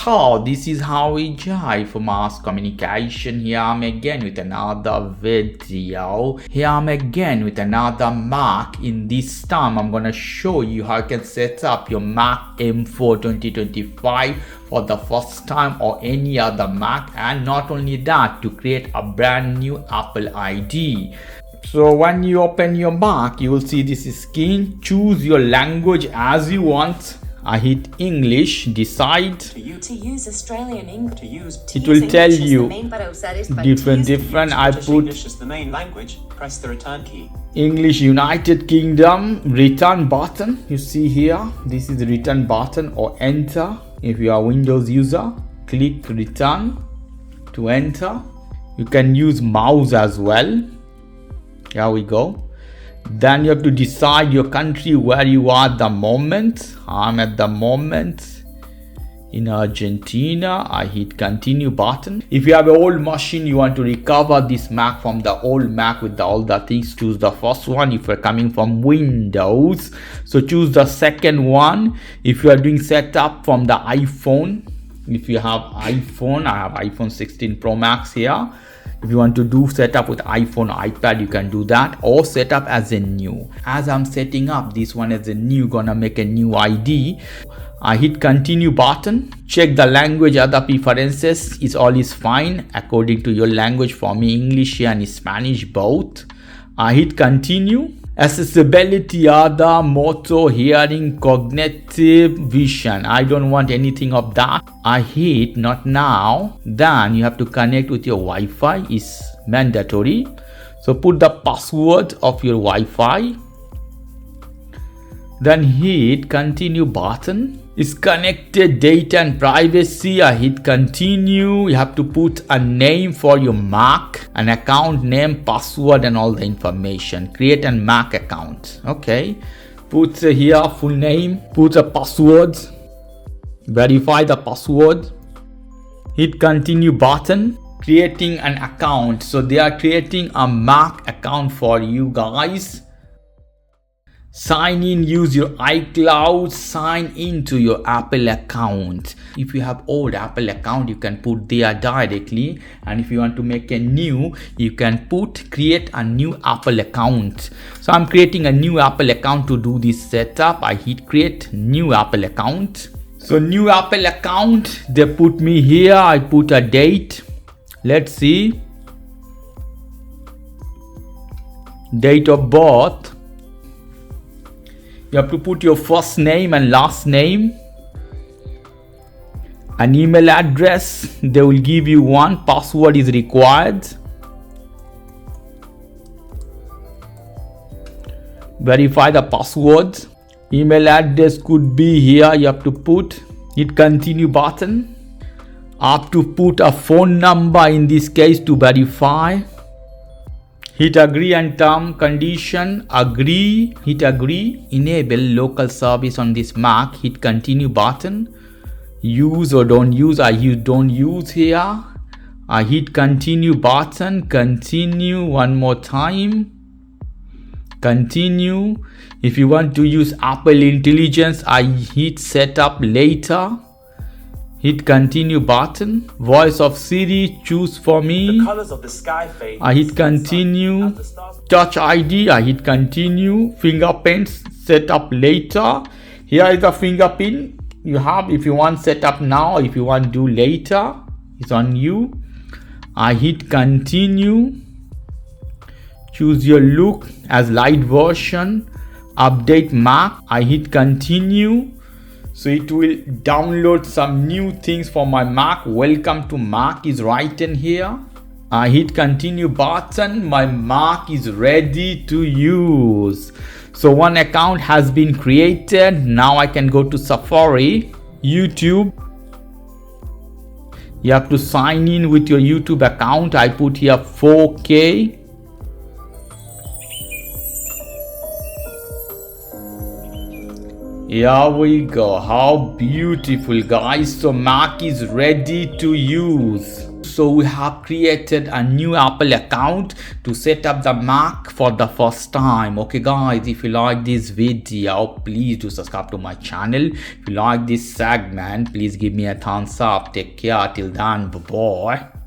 So this is how we jive for mass communication. Here I'm again with another video. Here I'm again with another Mac. In this time I'm gonna show you how you can set up your Mac M4 2025 for the first time or any other Mac, and not only that, to create a brand new Apple ID. So when you open your Mac, you will see this screen. Choose your language as you want. I hit English, decide. To use Australian English. It will tell you different. I put English as the main language. Press the return key. English United Kingdom, return button. You see here, this is the return button, or enter. If you are a Windows user, click return to enter. You can use mouse as well. Here we go. Then you have to decide your country where you are at the moment. I'm at the moment in Argentina. I hit continue button. If you have an old machine, you want to recover this Mac from the old Mac with all the things, choose the first one. If you're coming from Windows, so choose the second one. If you are doing setup from the iPhone, if you have iPhone, I have iPhone 16 Pro Max here. If you want to do setup with iPhone, iPad, you can do that, or set up as a new. As I'm setting up this one as a new, gonna make a new ID. I hit continue button. Check the language, other preferences. It's all is fine according to your language. For me, English and Spanish both. I hit continue. Accessibility, other, motor, hearing, cognitive, vision. I don't want anything of that. I hit not now. Then you have to connect with your Wi-Fi, is mandatory. So put the password of your Wi-Fi. Then hit continue button. It's connected, data and privacy. I hit continue. You have to put a name for your Mac, an account name, password, and all the information. Create a Mac account. Okay. Put here full name. Put a password. Verify the password. Hit continue button. Creating an account. So they are creating a Mac account for you guys. Sign in, use your iCloud, sign into your Apple account. If you have old Apple account, you can put there directly, and if you want to make a new, you can create a new Apple account. So I'm creating a new Apple account to do this setup. I hit create new Apple account. So new Apple account, they put me here. I put a date. Let's see. Date of birth. You have to put your first name and last name. An email address, they will give you one. Password is required. Verify the password. Email address could be here. You have to put. Hit continue button. I have to put a phone number in this case to verify. Hit agree and term condition, agree, hit agree. Enable local service on this Mac, hit continue button. Use or don't use, I use don't use here. I hit continue button, continue one more time. Continue. If you want to use Apple Intelligence, I hit setup later. Hit continue button. Voice of Siri, choose for me. The colors of the sky fade. I hit continue. Touch ID, I hit continue. Fingerprints, set up later. Here is the fingerprint you have. If you want set up now, if you want do later, it's on you. I hit continue. Choose your look as light version. Update Mac, I hit continue. So it will download some new things for my Mac. Welcome to Mac is right in here. I hit continue button. My Mac is ready to use. So one account has been created. Now I can go to Safari, YouTube. You have to sign in with your YouTube account. I put here 4K. Here we go. How beautiful, guys. So Mac is ready to use. So we have created a new Apple account to set up the Mac for the first time. Okay guys, if you like this video, please do subscribe to my channel. If you like this segment, please give me a thumbs up. Take care till then, bye bye.